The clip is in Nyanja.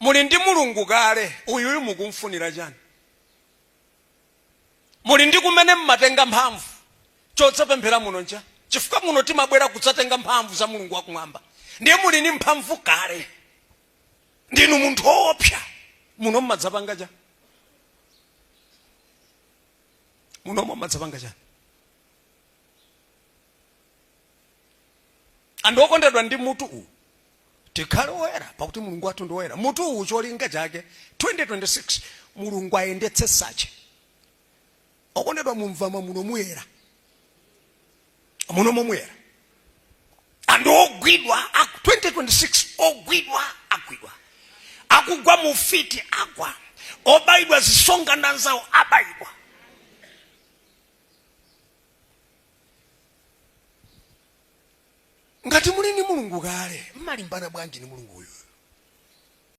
muli ndi mulungu kale, uyuyu mukumfunira chani? Muli ndi kumene mmatenga mphamvu chotsapemphera muno nja, chifukwa muno timabwera kutsatenga mphamvu za mulungu wakumwamba. Ndiye muli ni mphamvu kale, ndinu munthu woopsa, muno mmadzapanga chani? Muno mmadzapanga chani? Anthu okondedwa ndi mutu uwu tikhale woyera, pakuti mulungu wathu ndi woyera. Mutu uwu cholinga chake 2026 mulungu ayendetse sache. Okondedwa mumvama muno muyera, muno muyera. Anthu ogwidwa 2026 ogwidwa agwidwa, akugwa mufiti agwa, obayidwa zisonga zawo abayidwa. Ngati muli ni mulungu kale, mmalimbana bwanji ni mulungu uyu?